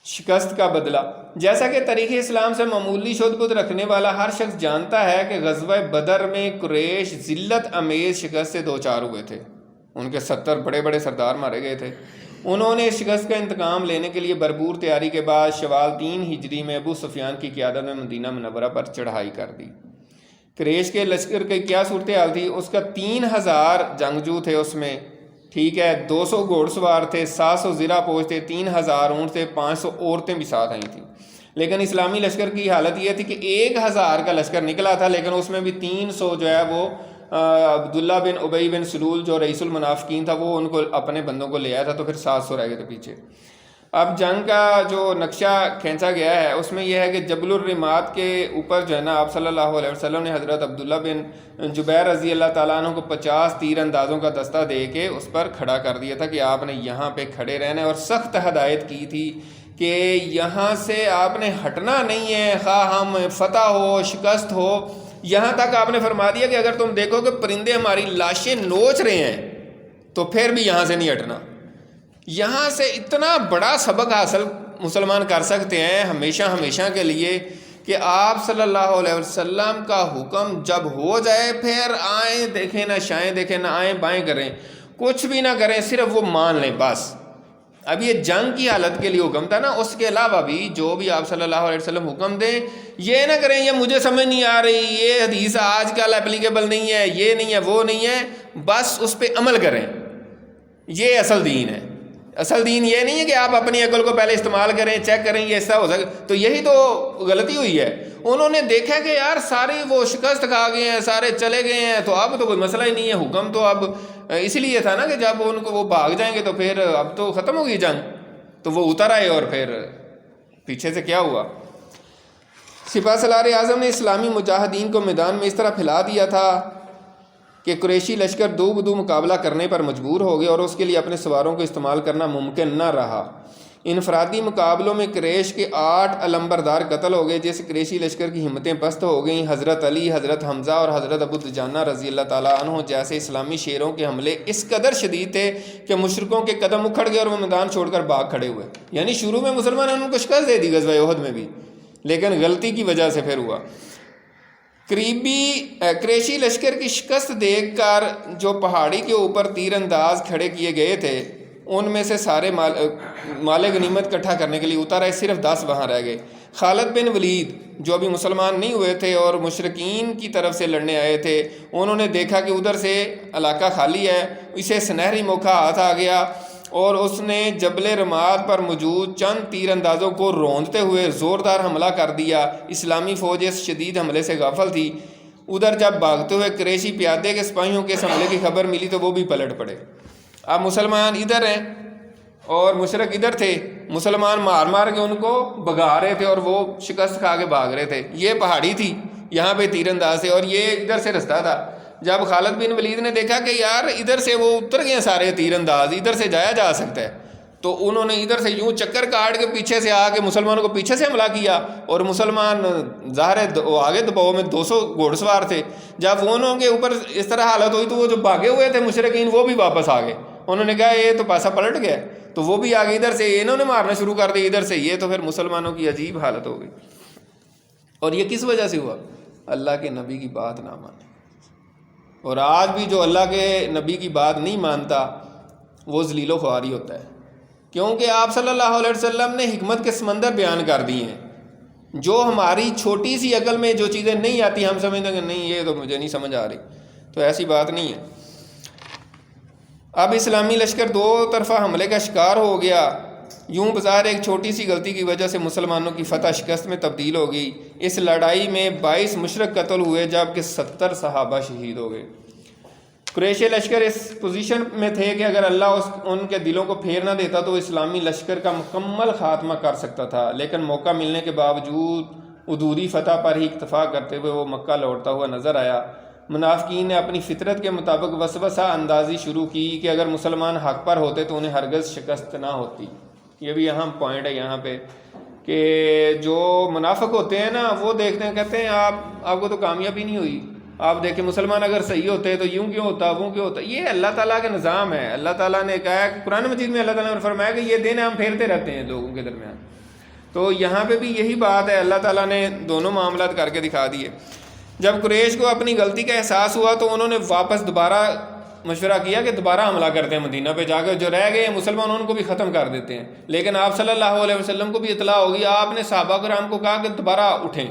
شکست کا بدلہ، جیسا کہ تاریخ اسلام سے معمولی شدبد رکھنے والا ہر شخص جانتا ہے کہ غزوہ بدر میں قریش ذلت امیز شکست سے دوچار ہوئے تھے، ان کے 70 بڑے بڑے سردار مارے گئے تھے۔ انہوں نے شکست کا انتقام لینے کے لیے بھرپور تیاری کے بعد شوال 3 ہجری میں ابو سفیان کی قیادت میں مدینہ منورہ پر چڑھائی کر دی۔ قریش کے لشکر کی کیا صورتحال تھی؟ اس کا 3000 جنگجو تھے اس میں، ٹھیک ہے، 200 گھوڑ سوار تھے، 700 زرہ فوج تھے، 3000 اونٹ تھے، 500 عورتیں بھی ساتھ آئی تھیں۔ لیکن اسلامی لشکر کی حالت یہ تھی کہ 1000 کا لشکر نکلا تھا، لیکن اس میں بھی 300 جو ہے وہ عبداللہ بن ابی بن سلول جو رئیس المنافقین تھا وہ ان کو اپنے بندوں کو لے آیا تھا، تو پھر 700 رہ گئے تھے پیچھے۔ اب جنگ کا جو نقشہ کھینچا گیا ہے اس میں یہ ہے کہ جبل الرمات کے اوپر جو ہے نا آپ صلی اللہ علیہ وسلم نے حضرت عبداللہ بن جبیر رضی اللہ تعالیٰ عنہ کو 50 تیر اندازوں کا دستہ دے کے اس پر کھڑا کر دیا تھا کہ آپ نے یہاں پہ کھڑے رہنا ہے، اور سخت ہدایت کی تھی کہ یہاں سے آپ نے ہٹنا نہیں ہے، خواہ ہم فتح ہو شکست ہو۔ یہاں تک آپ نے فرما دیا کہ اگر تم دیکھو کہ پرندے ہماری لاشیں نوچ رہے ہیں تو پھر بھی یہاں سے نہیں ہٹنا۔ یہاں سے اتنا بڑا سبق حاصل مسلمان کر سکتے ہیں ہمیشہ کے لیے کہ آپ صلی اللہ علیہ وسلم کا حکم جب ہو جائے پھر آئیں دیکھیں نہ شائیں دیکھیں نہ آئیں بائیں کریں، کچھ بھی نہ کریں، صرف وہ مان لیں بس۔ اب یہ جنگ کی حالت کے لیے حکم تھا نا، اس کے علاوہ بھی جو بھی آپ صلی اللہ علیہ وسلم حکم دیں یہ نہ کریں یہ مجھے سمجھ نہیں آ رہی، یہ حدیث آج کل اپلیکیبل نہیں ہے، یہ نہیں ہے وہ نہیں ہے، بس اس پہ عمل کریں۔ یہ اصل دین ہے۔ اصل دین یہ نہیں ہے کہ آپ اپنی عقل کو پہلے استعمال کریں، چیک کریں یہ ایسا ہو سکے، تو یہی تو غلطی ہوئی ہے۔ انہوں نے دیکھا کہ یار سارے وہ شکست کھا گئے ہیں، سارے چلے گئے ہیں، تو اب تو کوئی مسئلہ ہی نہیں ہے، حکم تو اب اس لیے تھا نا کہ جب ان کو وہ بھاگ جائیں گے تو پھر اب تو ختم ہوگی جنگ، تو وہ اتر آئے اور پھر پیچھے سے کیا ہوا؟ سپہ سالار اعظم نے اسلامی مجاہدین کو میدان میں اس طرح پھیلا دیا تھا کہ قریشی لشکر دو بدو مقابلہ کرنے پر مجبور ہو گئے اور اس کے لیے اپنے سواروں کو استعمال کرنا ممکن نہ رہا۔ انفرادی مقابلوں میں قریش کے 8 علمبردار قتل ہو گئے، جس سے قریشی لشکر کی ہمتیں پست ہو گئیں۔ حضرت علی، حضرت حمزہ اور حضرت ابو دجانہ رضی اللہ تعالیٰ عنہ جیسے اسلامی شیروں کے حملے اس قدر شدید تھے کہ مشرکوں کے قدم اکھڑ گئے اور وہ میدان چھوڑ کر بھاگ کھڑے ہوئے۔ یعنی شروع میں مسلمانوں نے ان کو شکست دے دی غزوہ احد میں بھی، لیکن غلطی کی وجہ سے پھر ہوا۔ قریشی لشکر کی شکست دیکھ کر جو پہاڑی کے اوپر تیر انداز کھڑے کیے گئے تھے ان میں سے سارے مال غنیمت اکٹھا کرنے کے لیے اتر آئے، صرف 10 وہاں رہ گئے۔ خالد بن ولید جو ابھی مسلمان نہیں ہوئے تھے اور مشرکین کی طرف سے لڑنے آئے تھے، انہوں نے دیکھا کہ ادھر سے علاقہ خالی ہے، اسے سنہری موقع ہاتھ آ گیا اور اس نے جبل رماد پر موجود چند تیر اندازوں کو روندتے ہوئے زوردار حملہ کر دیا۔ اسلامی فوج اس شدید حملے سے غافل تھی۔ ادھر جب بھاگتے ہوئے قریشی پیادے کے سپاہیوں کے اس حملے کی خبر ملی تو وہ بھی پلٹ پڑے۔ اب مسلمان ادھر ہیں اور مشرک ادھر تھے، مسلمان مار مار کے ان کو بھگا رہے تھے اور وہ شکست کھا کے بھاگ رہے تھے۔ یہ پہاڑی تھی، یہاں پہ تیر انداز تھے اور یہ ادھر سے رستہ تھا۔ جب خالد بن ولید نے دیکھا کہ یار ادھر سے وہ اتر گئے سارے تیر انداز، ادھر سے جایا جا سکتا ہے، تو انہوں نے ادھر سے یوں چکر کاٹ کے پیچھے سے آ کے مسلمانوں کو پیچھے سے حملہ کیا، اور مسلمان ظاہر آگے دباؤ میں 200 گھوڑ سوار تھے۔ جب انہوں کے اوپر اس طرح حالت ہوئی تو وہ جو بھاگے ہوئے تھے مشرکین وہ بھی واپس آ گئے۔ انہوں نے کہا یہ تو پاسا پلٹ گیا، تو وہ بھی آگے ادھر سے انہوں نے مارنا شروع کر دیا ادھر سے، یہ تو پھر مسلمانوں کی عجیب حالت ہو گئی۔ اور یہ کس وجہ سے ہوا؟ اللہ کے نبی کی بات نہ مانے۔ اور آج بھی جو اللہ کے نبی کی بات نہیں مانتا وہ ذلیل و خواری ہوتا ہے، کیونکہ آپ صلی اللہ علیہ وسلم نے حکمت کے سمندر بیان کر دیے ہیں۔ جو ہماری چھوٹی سی عقل میں جو چیزیں نہیں آتی ہم سمجھتے ہیں کہ نہیں یہ تو مجھے نہیں سمجھ آ رہی، تو ایسی بات نہیں ہے۔ اب اسلامی لشکر 2 طرفہ حملے کا شکار ہو گیا۔ یوں بظاہر ایک چھوٹی سی غلطی کی وجہ سے مسلمانوں کی فتح شکست میں تبدیل ہو گئی۔ اس لڑائی میں 22 مشرک قتل ہوئے جبکہ 70 صحابہ شہید ہو گئے۔ قریشی لشکر اس پوزیشن میں تھے کہ اگر اللہ ان کے دلوں کو پھیر نہ دیتا تو اسلامی لشکر کا مکمل خاتمہ کر سکتا تھا، لیکن موقع ملنے کے باوجود عدودی فتح پر ہی اکتفا کرتے ہوئے وہ مکہ لوٹتا ہوا نظر آیا۔ منافقین نے اپنی فطرت کے مطابق وسوسہ اندازی شروع کی کہ اگر مسلمان حق پر ہوتے تو انہیں ہرگز شکست نہ ہوتی۔ یہ بھی اہم پوائنٹ ہے یہاں پہ کہ جو منافق ہوتے ہیں نا وہ دیکھتے ہیں، کہتے ہیں آپ کو تو کامیابی نہیں ہوئی، آپ دیکھیں مسلمان اگر صحیح ہوتے تو یوں کیوں ہوتا وہ کیوں ہوتا۔ یہ اللہ تعالیٰ کا نظام ہے۔ اللہ تعالیٰ نے کہا ہے، قرآن مجید میں اللہ تعالیٰ نے فرمایا کہ یہ دن ہم پھیرتے رہتے ہیں لوگوں کے درمیان۔ تو یہاں پہ بھی یہی بات ہے، اللہ تعالیٰ نے دونوں معاملات کر کے دکھا دیے۔ جب قریش کو اپنی غلطی کا احساس ہوا تو انہوں نے واپس دوبارہ مشورہ کیا کہ دوبارہ حملہ کرتے ہیں مدینہ پہ جا کے، جو رہ گئے مسلمان ان کو بھی ختم کر دیتے ہیں، لیکن آپ صلی اللہ علیہ وسلم کو بھی اطلاع ہوگی، آپ نے صحابہ کرام کو کہا کہ دوبارہ اٹھیں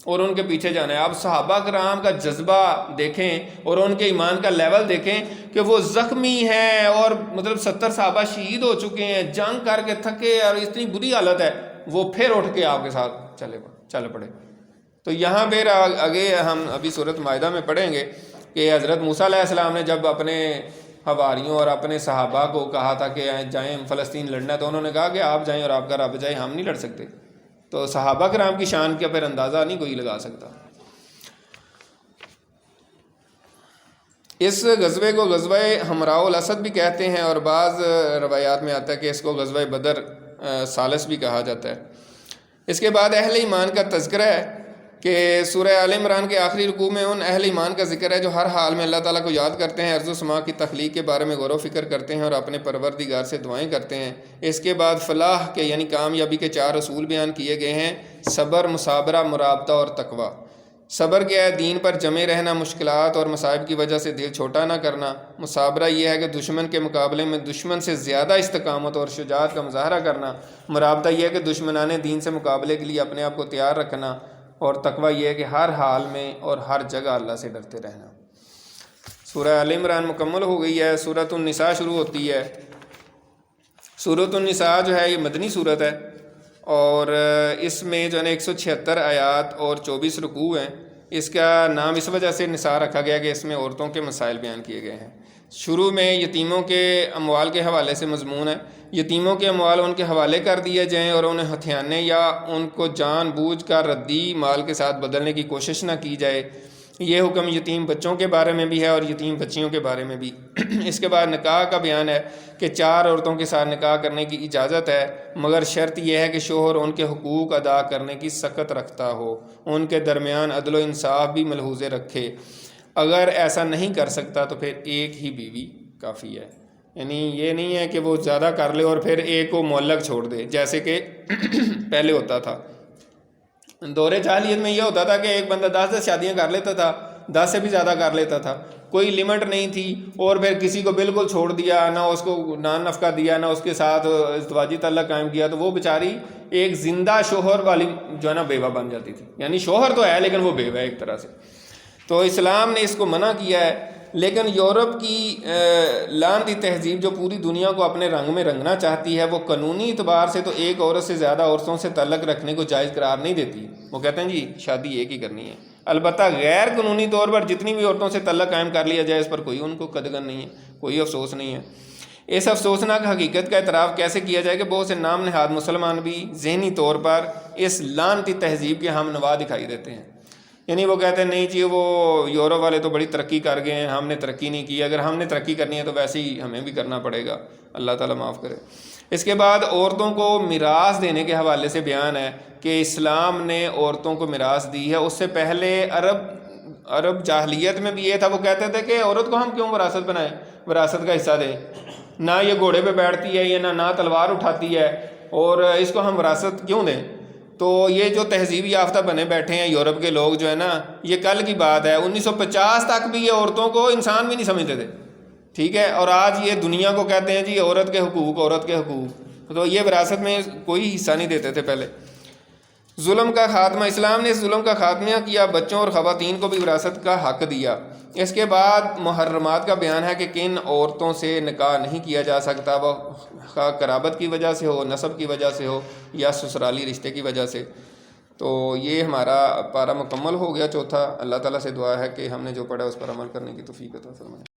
اور ان کے پیچھے جانا ہے۔ آپ صحابہ کرام کا جذبہ دیکھیں اور ان کے ایمان کا لیول دیکھیں کہ وہ زخمی ہیں اور مطلب 70 صحابہ شہید ہو چکے ہیں، جنگ کر کے تھکے اور اتنی بری حالت ہے، وہ پھر اٹھ کے آپ کے ساتھ چل پڑے۔ تو یہاں پھر آگے ہم ابھی سورۃ مائدہ میں پڑھیں گے کہ حضرت موسیٰ علیہ السلام نے جب اپنے حواریوں اور اپنے صحابہ کو کہا تھا کہ جائیں فلسطین لڑنا، تو انہوں نے کہا کہ آپ جائیں اور آپ کا رب جائے، ہم نہیں لڑ سکتے۔ تو صحابہ کرام کی شان کا پھر اندازہ نہیں کوئی لگا سکتا۔ اس غزوے کو غزوہ حمراء الاسد بھی کہتے ہیں، اور بعض روایات میں آتا ہے کہ اس کو غزوہ بدر ثالث بھی کہا جاتا ہے۔ اس کے بعد اہل ایمان کا تذکرہ ہے کہ سورہ آل عمران کے آخری رکوع میں ان اہل ایمان کا ذکر ہے جو ہر حال میں اللہ تعالیٰ کو یاد کرتے ہیں، ارض و سما کی تخلیق کے بارے میں غور و فکر کرتے ہیں اور اپنے پروردگار سے دعائیں کرتے ہیں۔ اس کے بعد فلاح کے یعنی کامیابی کے 4 اصول بیان کیے گئے ہیں: صبر، مصابرہ، مرابطہ اور تقویٰ۔ صبر کیا ہے؟ دین پر جمے رہنا، مشکلات اور مصائب کی وجہ سے دل چھوٹا نہ کرنا۔ مصابرہ یہ ہے کہ دشمن کے مقابلے میں دشمن سے زیادہ استقامت اور شجاعت کا مظاہرہ کرنا۔ مرابطہ یہ ہے کہ دشمنان دین سے مقابلے کے لیے اپنے آپ کو تیار رکھنا۔ اور تقویٰ یہ ہے کہ ہر حال میں اور ہر جگہ اللہ سے ڈرتے رہنا۔ سورہ آل عمران مکمل ہو گئی ہے، سورۃ النساء شروع ہوتی ہے۔ سورۃ النساء جو ہے یہ مدنی صورت ہے، اور اس میں جو ہے 176 آیات اور 24 رکوع ہیں۔ اس کا نام اس وجہ سے نساء رکھا گیا کہ اس میں عورتوں کے مسائل بیان کیے گئے ہیں۔ شروع میں یتیموں کے اموال کے حوالے سے مضمون ہے۔ یتیموں کے اموال ان کے حوالے کر دیے جائیں اور انہیں ہتھیانے یا ان کو جان بوجھ کر ردی مال کے ساتھ بدلنے کی کوشش نہ کی جائے۔ یہ حکم یتیم بچوں کے بارے میں بھی ہے اور یتیم بچیوں کے بارے میں بھی۔ اس کے بعد نکاح کا بیان ہے کہ 4 عورتوں کے ساتھ نکاح کرنے کی اجازت ہے، مگر شرط یہ ہے کہ شوہر ان کے حقوق ادا کرنے کی سخت رکھتا ہو، ان کے درمیان عدل و انصاف بھی ملحوظ رکھے۔ اگر ایسا نہیں کر سکتا تو پھر ایک ہی بیوی کافی ہے۔ یعنی یہ نہیں ہے کہ وہ زیادہ کر لے اور پھر ایک کو معلق چھوڑ دے، جیسے کہ پہلے ہوتا تھا۔ دور جاہلیت میں یہ ہوتا تھا کہ ایک بندہ 10 شادیاں کر لیتا تھا، 10 سے بھی زیادہ کر لیتا تھا، کوئی لمٹ نہیں تھی، اور پھر کسی کو بالکل چھوڑ دیا، نہ اس کو نان نفقہ دیا، نہ اس کے ساتھ ازدواجی تعلق قائم کیا، تو وہ بیچاری ایک زندہ شوہر والی جو ہے نا بیوہ بن جاتی تھی۔ یعنی شوہر تو ہے لیکن وہ بیوہ ہے ایک طرح سے۔ تو اسلام نے اس کو منع کیا ہے، لیکن یورپ کی لعنتی تہذیب جو پوری دنیا کو اپنے رنگ میں رنگنا چاہتی ہے، وہ قانونی اعتبار سے تو ایک عورت سے زیادہ عورتوں سے تعلق رکھنے کو جائز قرار نہیں دیتی۔ وہ کہتے ہیں جی شادی ایک ہی کرنی ہے، البتہ غیر قانونی طور پر جتنی بھی عورتوں سے تعلق قائم کر لیا جائے اس پر کوئی ان کو قدغن نہیں ہے، کوئی افسوس نہیں ہے۔ اس افسوسناک حقیقت کا اعتراف کیسے کیا جائے کہ بہت سے نام نہاد مسلمان بھی ذہنی طور پر اس لعنتی تہذیب کے ہم نوا دکھائی دیتے ہیں۔ یعنی وہ کہتے ہیں نہیں جی وہ یورپ والے تو بڑی ترقی کر گئے ہیں، ہم نے ترقی نہیں کی، اگر ہم نے ترقی کرنی ہے تو ویسے ہی ہمیں بھی کرنا پڑے گا، اللہ تعالیٰ معاف کرے۔ اس کے بعد عورتوں کو میراث دینے کے حوالے سے بیان ہے کہ اسلام نے عورتوں کو میراث دی ہے۔ اس سے پہلے عرب جاہلیت میں بھی یہ تھا، وہ کہتے تھے کہ عورت کو ہم کیوں وراثت بنائیں، وراثت کا حصہ دیں، نہ یہ گھوڑے پہ بیٹھتی ہے، یہ نہ تلوار اٹھاتی ہے، اور اس کو ہم وراثت کیوں دیں۔ تو یہ جو تہذیب یافتہ بنے بیٹھے ہیں یورپ کے لوگ جو ہے نا، یہ کل کی بات ہے، 1950 تک بھی یہ عورتوں کو انسان بھی نہیں سمجھتے تھے، ٹھیک ہے، اور آج یہ دنیا کو کہتے ہیں جی عورت کے حقوق، عورت کے حقوق، تو یہ وراثت میں کوئی حصہ نہیں دیتے تھے پہلے۔ ظلم کا خاتمہ، اسلام نے اس ظلم کا خاتمہ کیا، بچوں اور خواتین کو بھی وراثت کا حق دیا۔ اس کے بعد محرمات کا بیان ہے کہ کن عورتوں سے نکاح نہیں کیا جا سکتا، وہ قرابت کی وجہ سے ہو، نسب کی وجہ سے ہو، یا سسرالی رشتے کی وجہ سے۔ تو یہ ہمارا پارہ مکمل ہو گیا چوتھا۔ اللہ تعالیٰ سے دعا ہے کہ ہم نے جو پڑھا اس پر عمل کرنے کی توفیق عطا فرمائے۔